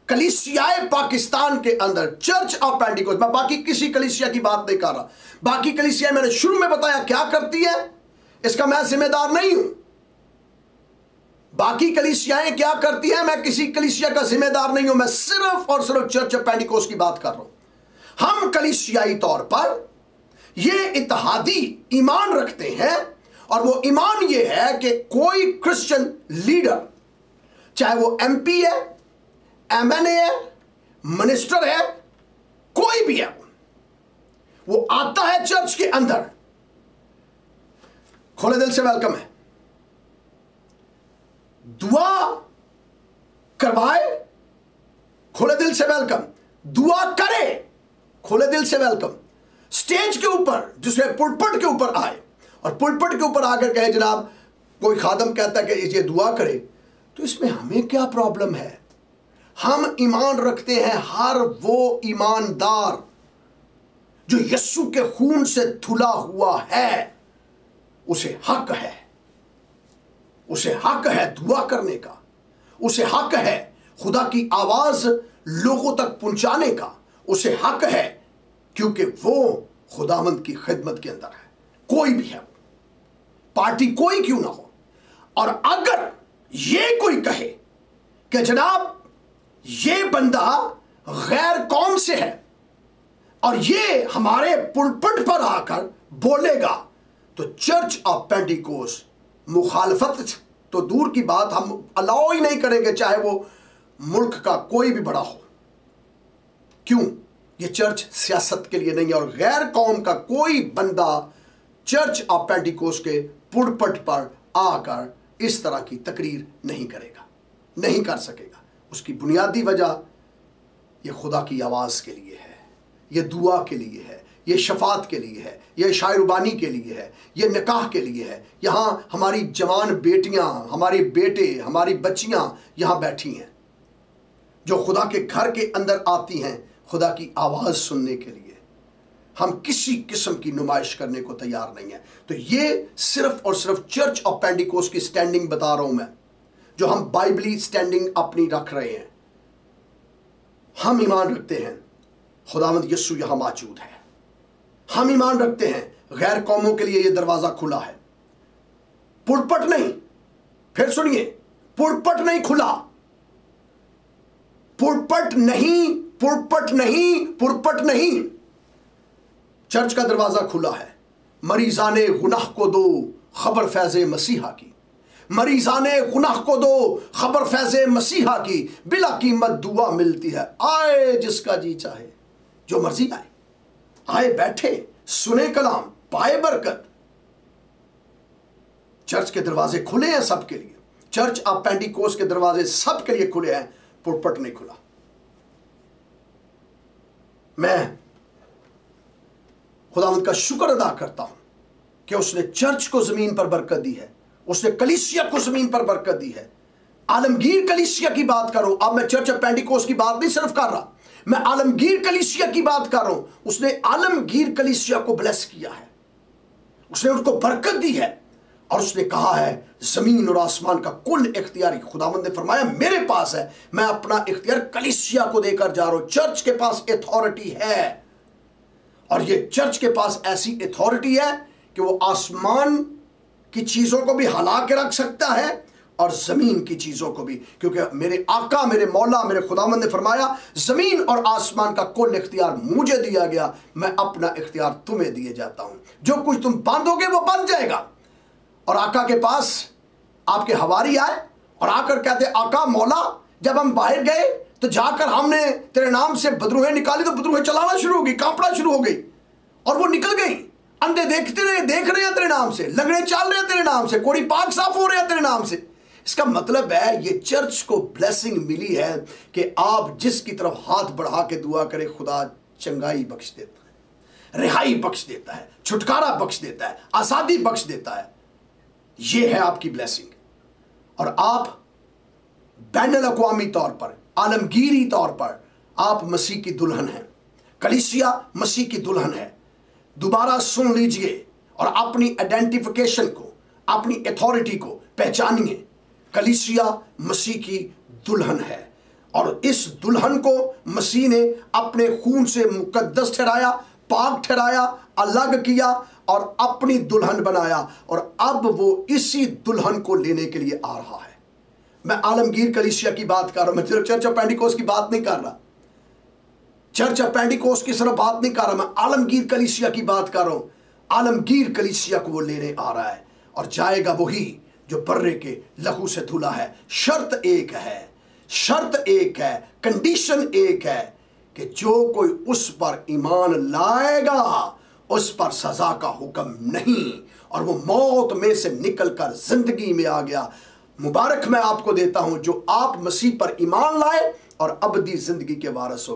कलीसियाए पाकिस्तान के अंदर church of Pentecost, मैं बाकी किसी कलीसिया की बात नहीं कर रहा, बाकी कलीसिया मैंने शुरू में बताया क्या करती है, इसका मैं जिम्मेदार नहीं हूं। बाकी कलीसियाएं क्या करती हैं, मैं किसी कलीसिया का जिम्मेदार नहीं हूं, मैं सिर्फ और सिर्फ चर्च ऑफ पेंटिकोस्ट की बात कर रहा हूं। हम कलीसियाई तौर पर यह इत्तेहादी ईमान रखते हैं, और वो ईमान ये है कि कोई क्रिश्चियन लीडर, चाहे वो एमपी है, एमएनए है, मिनिस्टर है, कोई भी है, वो आता है चर्च के अंदर, खुले दिल से वेलकम है, दुआ करवाए, खुले दिल से वेलकम, दुआ करे, खुले दिल से वेलकम, स्टेज के ऊपर जिसमें पुलपट के ऊपर आए और पुलपट के ऊपर आकर कहे जनाब कोई खादम कहता है कि ये दुआ करे, तो इसमें हमें क्या प्रॉब्लम है। हम ईमान रखते हैं हर वो ईमानदार जो यीशु के खून से धुला हुआ है, उसे हक है, उसे हक है दुआ करने का, उसे हक है खुदा की आवाज लोगों तक पहुंचाने का, उसे हक है क्योंकि वो खुदावंद की खिदमत के अंदर है, कोई भी है, पार्टी कोई क्यों ना हो। और अगर ये कोई कहे कि जनाब ये बंदा गैर कौम से है और ये हमारे पुलपट पर आकर बोलेगा, तो चर्च ऑफ पेंटिकोस्ट मुखालफत तो दूर की बात, हम अलाउ ही नहीं करेंगे, चाहे वो मुल्क का कोई भी बड़ा हो। क्यों? ये चर्च सियासत के लिए नहीं है, और गैर कौम का कोई बंदा चर्च ऑफ पेंटिकोस्ट के पुलपट पर आकर इस तरह की तकरीर नहीं करेगा, नहीं कर सकेगा। उसकी बुनियादी वजह ये खुदा की आवाज़ के लिए है, ये दुआ के लिए है, ये शफात के लिए है, ये शायरुबानी के लिए है, ये निकाह के लिए है। यहाँ हमारी जवान बेटियाँ, हमारे बेटे, हमारी बच्चियाँ यहाँ बैठी हैं जो खुदा के घर के अंदर आती हैं खुदा की आवाज़ सुनने के लिए। हम किसी किस्म की नुमाइश करने को तैयार नहीं है। तो ये सिर्फ और सिर्फ चर्च ऑफ पेंटिकोस्ट की स्टैंडिंग बता रहा हूं मैं, जो हम बाइबली स्टैंडिंग अपनी रख रहे हैं। हम ईमान रखते हैं खुदावंद यीशु यहां मौजूद है, हम ईमान रखते हैं गैर कौमों के लिए यह दरवाजा खुला है, पुलपट नहीं, फिर सुनिए, पुलपट नहीं खुला, पुलपट नहीं, पुलपट नहीं, पुलपट नहीं, चर्च का दरवाजा खुला है। मरीजाने गुनाह को दो खबर फैज़े मसीहा की, मरीजाने गुनाह को दो खबर फैज़े मसीहा की, बिला कीमत दुआ मिलती है, आए जिसका जी चाहे, जो मर्जी आए, आए बैठे सुने कलाम पाए बरकत। चर्च के दरवाजे खुले हैं सबके लिए, चर्च ऑफ पेंटिकोस्ट के दरवाजे सबके लिए खुले हैं, पुलपट नहीं खुला। मैं खुदावंद का शुक्र अदा करता हूं कि उसने चर्च को जमीन पर बरकत दी है, उसने कलीसिया को जमीन पर बरकत दी है। आलमगीर कलीसिया की बात करो, अब मैं चर्च ऑफ पेंटिकोस्ट की बात नहीं सिर्फ कर रहा, मैं आलमगीर कलीसिया की बात कर रहा हूं। उसने आलमगीर कलीसिया को ब्लेस किया है, उसने उनको बरकत दी है, और उसने कहा है जमीन और आसमान का कुल इख्तियार खुदावंद ने फरमाया मेरे पास है, मैं अपना इख्तियार कलीसिया को देकर जा रहा हूं। चर्च के पास अथॉरिटी है, और ये चर्च के पास ऐसी अथॉरिटी है कि वो आसमान की चीजों को भी हिला के रख सकता है और जमीन की चीजों को भी, क्योंकि मेरे आका, मेरे मौला, मेरे खुदावंद ने फरमाया जमीन और आसमान का कुल इख्तियार मुझे दिया गया, मैं अपना इख्तियार तुम्हें दिए जाता हूं, जो कुछ तुम बांधोगे वो बंध जाएगा। और आका के पास आपके हवारी आए और आकर कहते आका मौला, जब हम बाहर गए तो जाकर हमने तेरे नाम से बदरूहें निकाली, तो बदरूहें चलाना शुरू हो गई, कांपना शुरू हो गई, और वो निकल गई। अंधे देख रहे हैं तेरे नाम से, लंगड़े चल रहे हैं तेरे नाम से, कोड़ी पाक साफ हो रहे हैं तेरे नाम से। इसका मतलब है ये चर्च को ब्लेसिंग मिली है कि आप जिसकी तरफ हाथ बढ़ा के दुआ करें, खुदा चंगाई बख्श देता है, रिहाई बख्श देता है, छुटकारा बख्श देता है, आजादी बख्श देता है। ये है आपकी ब्लेसिंग। और आप बैनुल अक़वामी तौर पर, आलमगीरी तौर पर आप मसीह की दुल्हन हैं, कलीसिया मसीह की दुल्हन है। दोबारा सुन लीजिए और अपनी आइडेंटिफिकेशन को, अपनी अथॉरिटी को पहचानिए। कलीसिया मसीह की दुल्हन है और इस दुल्हन को मसीह ने अपने खून से मुकद्दस ठहराया, पाक ठहराया, अलग किया और अपनी दुल्हन बनाया। और अब वो इसी दुल्हन को लेने के लिए आ रहा है। मैं आलमगीर कलीसिया की बात कर रहा हूं, मैं सिर्फ चर्च ऑफ पेंटिकोस्ट की बात नहीं कर रहा, चर्च ऑफ पेंटिकोस्ट की सिर्फ बात नहीं कर रहा, मैं आलमगीर कलीसिया की बात कर रहा हूं। आलमगीर कलीसिया को वो लेने आ रहा है और जाएगा वही जो बर्रे के लहू से धुला है। शर्त एक है, शर्त एक है, कंडीशन एक है कि जो कोई उस पर ईमान लाएगा उस पर सजा का हुक्म नहीं, और वो मौत में से निकलकर जिंदगी में आ गया। मुबारक मैं आपको देता हूं जो आप मसीह पर ईमान लाए और अबदी जिंदगी के वारिस हो गए।